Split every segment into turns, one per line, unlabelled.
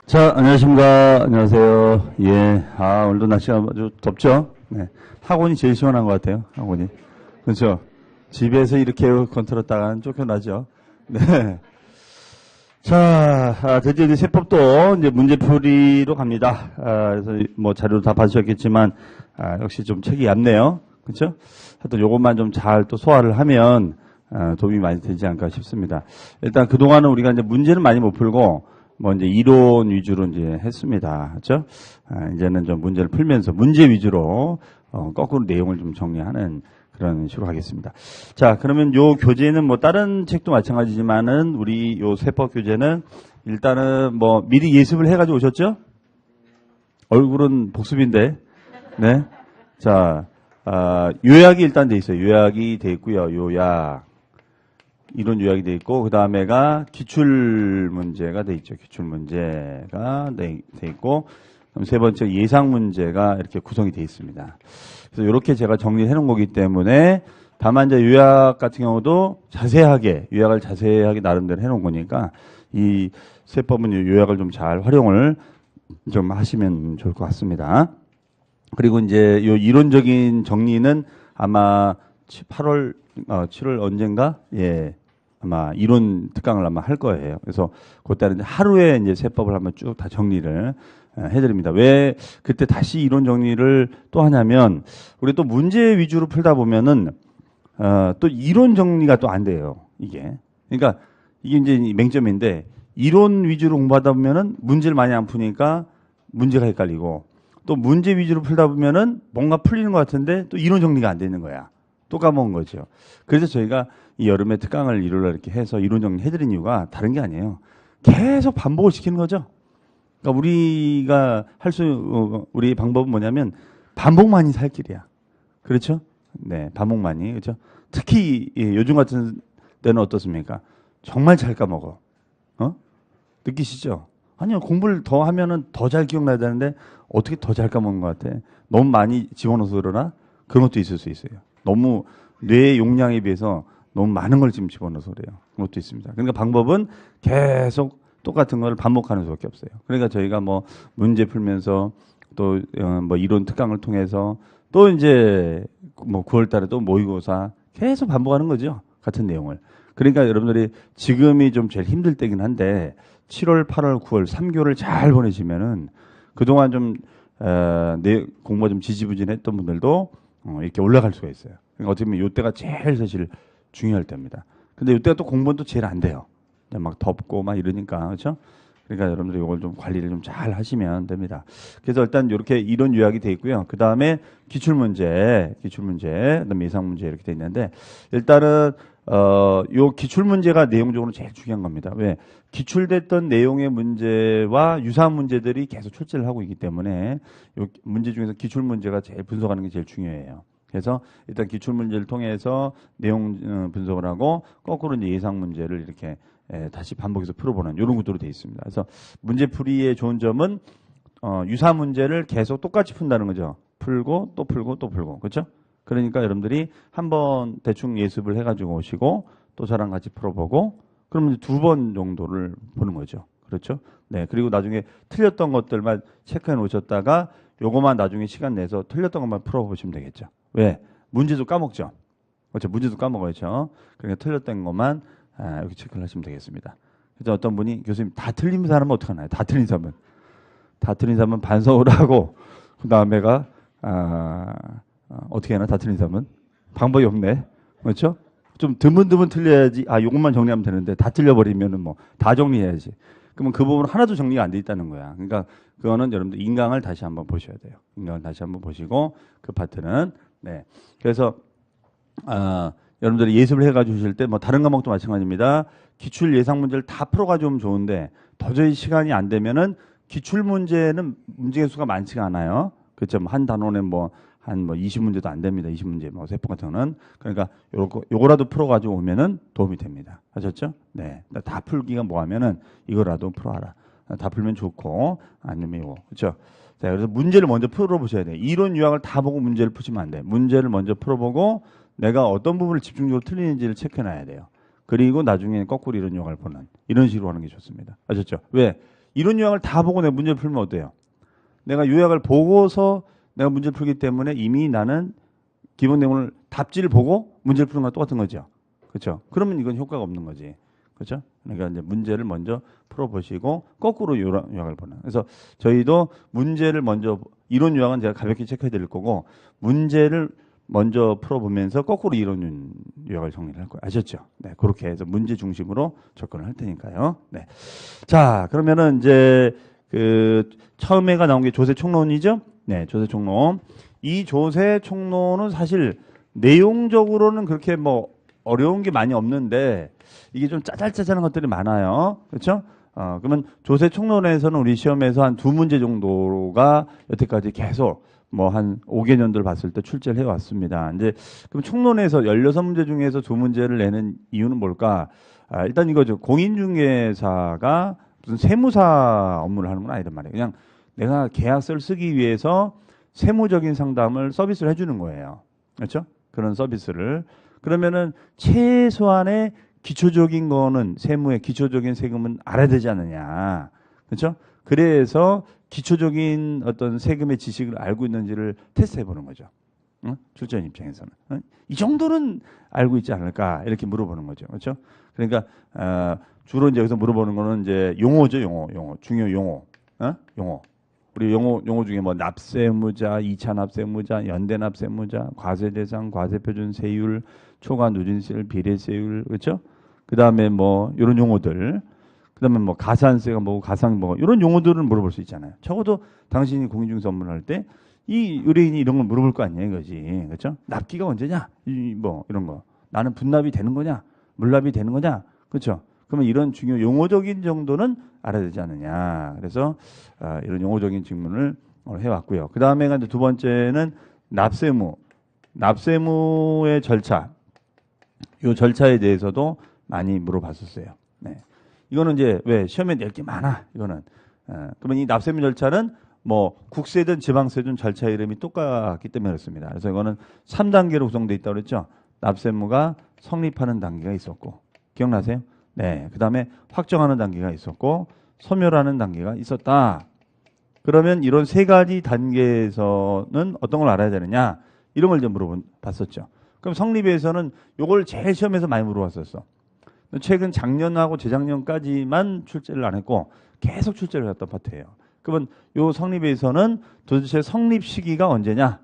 자, 안녕하십니까. 안녕하세요. 예. 오늘도 날씨가 아주 덥죠? 네. 학원이 제일 시원한 것 같아요. 학원이. 그렇죠? 집에서 이렇게 에어컨 틀었다가는 쫓겨나죠. 네. 자, 드디어 이제 세법도 이제 문제풀이로 갑니다. 그래서 뭐 자료도 다 봐주셨겠지만, 역시 좀 책이 얇네요. 그렇죠? 하여튼 요것만 좀 잘 또 소화를 하면, 도움이 많이 되지 않을까 싶습니다. 일단 그동안은 우리가 이제 문제는 많이 못 풀고, 뭐 이제 이론 위주로 이제 했습니다. 그렇죠? 이제는 좀 문제를 풀면서 문제 위주로 거꾸로 내용을 좀 정리하는 그런 식으로 하겠습니다. 자, 그러면 요 교재는 뭐 다른 책도 마찬가지지만은 우리 요 세법 교재는 일단은 뭐 미리 예습을 해가지고 오셨죠? 얼굴은 복습인데, 네. 자, 요약이 일단 돼 있어요. 요약이 돼 있고요. 요약. 이론 요약이 돼 있고, 그 다음에가 기출 문제가 돼 있죠. 기출 문제가 돼 있고, 그럼 세 번째 예상 문제가 이렇게 구성이 돼 있습니다. 그래서 이렇게 제가 정리해 놓은 거기 때문에, 다만 이제 요약 같은 경우도 자세하게, 요약을 자세하게 나름대로 해 놓은 거니까, 이 세법은 요약을 좀 잘 활용을 좀 하시면 좋을 것 같습니다. 그리고 이제 요 이론적인 정리는 아마 7월 언젠가? 예. 아마 이론 특강을 아마 할 거예요. 그래서 그때는 하루에 이제 세법을 한번 쭉 다 정리를 해드립니다. 왜 그때 다시 이론 정리를 또 하냐면, 우리 또 문제 위주로 풀다 보면은, 또 이론 정리가 또 안 돼요. 이게. 그러니까 이게 이제 맹점인데, 이론 위주로 공부하다 보면은 문제를 많이 안 푸니까 문제가 헷갈리고, 또 문제 위주로 풀다 보면은 뭔가 풀리는 것 같은데 또 이론 정리가 안 되는 거야. 또 까먹은 거죠. 그래서 저희가 이 여름에 특강을 일요일날 이렇게 해서 이론 정리 해드린 이유가 다른 게 아니에요. 계속 반복을 시키는 거죠. 그러니까 우리가 우리 방법은 뭐냐면 반복만이 살 길이야. 그렇죠? 네, 반복만이. 그렇죠? 특히 요즘 같은 때는 어떻습니까? 정말 잘 까먹어. 느끼시죠? 아니요, 공부를 더 하면은 더 잘 기억나야 되는데 어떻게 더 잘 까먹는 것 같아? 너무 많이 집어넣어서 그러나? 그런 것도 있을 수 있어요. 너무 뇌 용량에 비해서 너무 많은 걸 지금 집어넣어서 그래요. 그런 것도 있습니다. 그러니까 방법은 계속 똑같은 걸 반복하는 수밖에 없어요. 그러니까 저희가 뭐 문제 풀면서 또 뭐 이론 특강을 통해서 또 이제 뭐 9월 달에 또 모의고사 계속 반복하는 거죠. 같은 내용을. 그러니까 여러분들이 지금이 좀 제일 힘들 때긴 한데 7월, 8월, 9월 3개월을 잘 보내시면은 그동안 좀 공부가 좀 지지부진했던 분들도 이렇게 올라갈 수가 있어요. 그러니까 어떻게 보면 이때가 제일 사실 중요할 때입니다. 근데 이때가 또 공부는 또 제일 안 돼요. 막 덥고 막 이러니까. 그렇죠? 그러니까 여러분들이 이걸 좀 관리를 좀 잘 하시면 됩니다. 그래서 일단 이렇게 이론 요약이 돼 있고요. 그 다음에 기출문제, 그다음에 예상문제 이렇게 돼 있는데, 일단은 요 기출문제가 내용적으로 제일 중요한 겁니다. 왜? 기출됐던 내용의 문제와 유사한 문제들이 계속 출제를 하고 있기 때문에 요 문제 중에서 기출문제가 제일 분석하는 게 제일 중요해요. 그래서 일단 기출문제를 통해서 내용 분석을 하고 거꾸로 이제 예상문제를 이렇게 다시 반복해서 풀어보는 이런 구도로 되어 있습니다. 그래서 문제풀이의 좋은 점은 유사 문제를 계속 똑같이 푼다는 거죠. 풀고 또 풀고 또 풀고. 그렇죠? 그러니까 여러분들이 한번 대충 예습을 해가지고 오시고 또 저랑 같이 풀어보고 그러면 2번 정도를 보는 거죠. 그렇죠? 네. 그리고 나중에 틀렸던 것들만 체크해 놓으셨다가 요거만 나중에 시간 내서 틀렸던 것만 풀어보시면 되겠죠. 왜? 문제도 까먹죠. 그렇죠? 문제도 까먹어야죠. 그러니까 틀렸던 것만 여기 체크를 하시면 되겠습니다. 그래서 어떤 분이 교수님 다 틀린 사람은 어떡하나요? 다 틀린 사람은 반성을 하고 그 다음에가 어떻게 하나? 다 틀린 사람은 방법이 없네. 그렇죠? 좀 드문드문 틀려야지. 요것만 정리하면 되는데 다 틀려버리면은 뭐 다 정리해야지. 그러면 그 부분은 하나도 정리가 안 돼 있다는 거야. 그러니까 그거는 여러분들 인강을 다시 한번 보셔야 돼요. 인강을 다시 한번 보시고 그 파트는 네. 그래서 여러분들이 예습을 해가지고 오실 때 뭐 다른 과목도 마찬가지입니다. 기출 예상 문제를 다 풀어가지고 오면 좋은데 도저히 시간이 안 되면은 기출 문제는 문제 수가 많지가 않아요. 그렇죠? 한 단원에 한 20문제도 안 됩니다. 20문제, 세법 같은 거는. 그러니까 요거라도 풀어가지고 오면은 도움이 됩니다. 아셨죠? 네. 다 풀기가 뭐하면은 이거라도 풀어라. 다 풀면 좋고, 아니면 이거. 그렇죠? 자, 그래서 문제를 먼저 풀어보셔야 돼요. 이론 요약을 다 보고 문제를 푸시면 안 돼요. 문제를 먼저 풀어보고 내가 어떤 부분을 집중적으로 틀리는지를 체크해놔야 돼요. 그리고 나중에 거꾸로 이론 요약을 보는 이런 식으로 하는 게 좋습니다. 아셨죠? 왜? 이론 요약을 다 보고 내가 문제를 풀면 어때요? 내가 요약을 보고서 내가 문제를 풀기 때문에 이미 나는 기본 내용을 답지를 보고 문제를 푸는 거랑 똑같은 거죠. 그렇죠? 그러면 이건 효과가 없는 거지. 그렇죠? 그러니까 이제 문제를 먼저 풀어보시고 거꾸로 요약을 보는. 그래서 저희도 문제를 먼저 이론 요약은 제가 가볍게 체크해 드릴 거고 문제를 먼저 풀어보면서 거꾸로 이론 요약을 정리를 할 거예요. 아셨죠? 네, 그렇게 해서 문제 중심으로 접근을 할 테니까요. 네. 자, 그러면은 이제 그 처음에가 나온 게 조세 총론이죠? 네, 조세 총론. 이 조세 총론은 사실 내용적으로는 그렇게 뭐 어려운 게 많이 없는데 이게 좀 짜잘짜잘한 것들이 많아요. 그렇죠? 그러면 조세 총론에서는 우리 시험에서 한 2문제 정도가 여태까지 계속 뭐 한 5개년도를 봤을 때 출제를 해왔습니다. 이제 그럼 총론에서 16문제 중에서 2문제를 내는 이유는 뭘까? 일단 이거죠. 공인중개사가 무슨 세무사 업무를 하는 건 아니란 말이에요. 그냥 내가 계약서를 쓰기 위해서 세무적인 상담을 서비스를 해주는 거예요. 그렇죠? 그런 서비스를. 그러면은 최소한의 기초적인 거는 세무의 기초적인 세금은 알아야 되지 않느냐. 그렇죠? 그래서 기초적인 어떤 세금의 지식을 알고 있는지를 테스트해 보는 거죠. 응? 출제원 입장에서는. 응? 이 정도는 알고 있지 않을까 이렇게 물어보는 거죠. 그렇죠? 그러니까 주로 이제 여기서 물어보는 거는 이제 용어죠. 용어. 중요 용어. 용어. 우리 용어 중에 뭐 납세무자, 2차 납세무자, 연대 납세무자, 과세대상, 과세표준 세율, 초과 누진세율, 비례세율, 그렇죠? 그다음에 뭐 이런 용어들, 그다음에 뭐 가산세가 뭐고 가상 뭐 이런 용어들은 물어볼 수 있잖아요. 적어도 당신이 공인중개사 업무를 할 때 이 의뢰인이 이런 걸 물어볼 거 아니에요, 이거지, 그렇죠? 납기가 언제냐, 뭐 이런 거, 나는 분납이 되는 거냐, 물납이 되는 거냐, 그렇죠? 그러면 이런 중요 용어적인 정도는 알아야 되지 않느냐. 그래서 이런 용어적인 질문을 해왔고요. 그 다음에 이제 두 번째는 납세무. 납세무의 절차. 이 절차에 대해서도 많이 물어봤었어요. 네. 이거는 이제 왜 시험에 낼 게 많아. 이거는. 그러면 이 납세무 절차는 뭐 국세든 지방세든 절차 이름이 똑같기 때문에 그렇습니다. 그래서 이거는 3단계로 구성되어 있다고 그랬죠. 납세무가 성립하는 단계가 있었고. 기억나세요? 네. 그 다음에 확정하는 단계가 있었고 소멸하는 단계가 있었다. 그러면 이런 세 가지 단계에서는 어떤 걸 알아야 되느냐? 이런 걸 이제 물어봤었죠. 그럼 성립에서는 이걸 제일 시험에서 많이 물어봤었어. 최근 작년하고 재작년까지만 출제를 안 했고 계속 출제를 했던 파트예요. 그러면 요 성립에서는 도대체 성립 시기가 언제냐?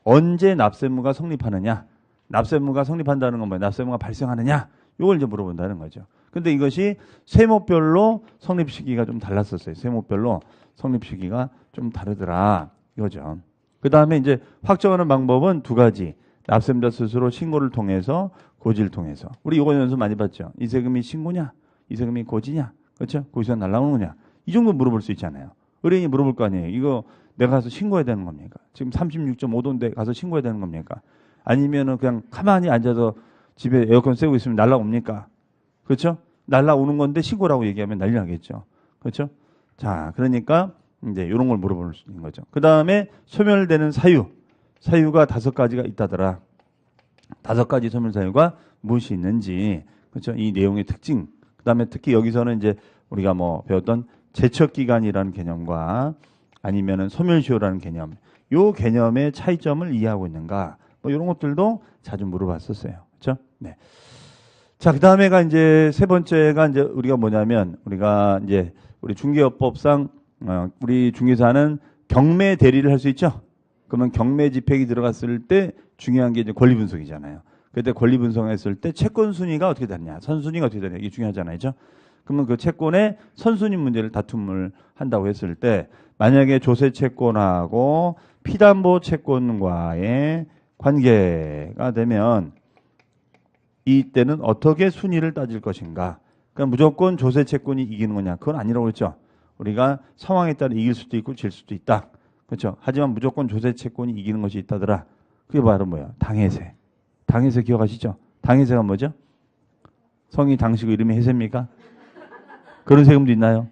언제 납세무가 성립하느냐? 납세무가 성립한다는 건 뭐야? 납세무가 발생하느냐? 이걸 이제 물어본다는 거죠. 근데 이것이 세무별로 성립 시기가 좀 달랐었어요. 세무별로 성립 시기가 좀 다르더라. 이거죠. 그 다음에 이제 확정하는 방법은 두 가지. 납세무자 스스로 신고를 통해서 고지를 통해서. 우리 이거 연습 많이 봤죠. 이 세금이 신고냐? 이 세금이 고지냐? 그렇죠? 고지가 날라오는 거냐? 이 정도 물어볼 수 있잖아요. 의뢰인이 물어볼 거 아니에요. 이거 내가 가서 신고해야 되는 겁니까? 지금 36.5도인데 가서 신고해야 되는 겁니까? 아니면은 그냥 가만히 앉아서 집에 에어컨 쐬고 있으면 날라옵니까? 그렇죠? 날라오는 건데 신고라고 얘기하면 난리 나겠죠. 그렇죠? 자, 그러니까 이제 이런 걸 물어볼 수 있는 거죠. 그 다음에 소멸되는 사유. 사유가 5가지가 있다더라. 5가지 소멸 사유가 무엇이 있는지. 그렇죠? 이 내용의 특징. 그 다음에 특히 여기서는 이제 우리가 뭐 배웠던 제척기간이라는 개념과 아니면은 소멸시효라는 개념. 요 개념의 차이점을 이해하고 있는가. 뭐 이런 것들도 자주 물어봤었어요. 그렇죠? 네. 자, 그 다음에가 이제 세 번째가 이제 우리가 뭐냐면 우리가 이제 우리 중개업법상 우리 중개사는 경매 대리를 할 수 있죠? 그러면 경매 집행이 들어갔을 때 중요한 게 이제 권리 분석이잖아요. 그때 권리 분석했을 때 채권 순위가 어떻게 되느냐, 선순위가 어떻게 되느냐, 이게 중요하잖아요. 그죠? 그러면 그 채권의 선순위 문제를 다툼을 한다고 했을 때 만약에 조세 채권하고 피담보 채권과의 관계가 되면 이때는 어떻게 순위를 따질 것인가. 그러니까 무조건 조세 채권이 이기는 거냐. 그건 아니라고 했죠. 우리가 상황에 따라 이길 수도 있고 질 수도 있다. 그렇죠. 하지만 무조건 조세 채권이 이기는 것이 있다더라. 그게 바로 뭐야? 당해세. 당해세 기억하시죠? 당해세가 뭐죠? 성이 당시고 이름이 해세입니까? 그런 세금도 있나요?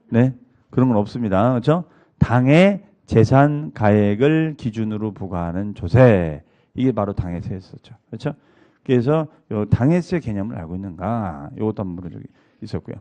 네. 그런 건 없습니다. 그렇죠? 당해 재산 가액을 기준으로 부과하는 조세. 이게 바로 당해세였었죠. 그렇죠? 그래서 요 당해세 개념을 알고 있는가? 이것도 한번 물어보기 있었고요.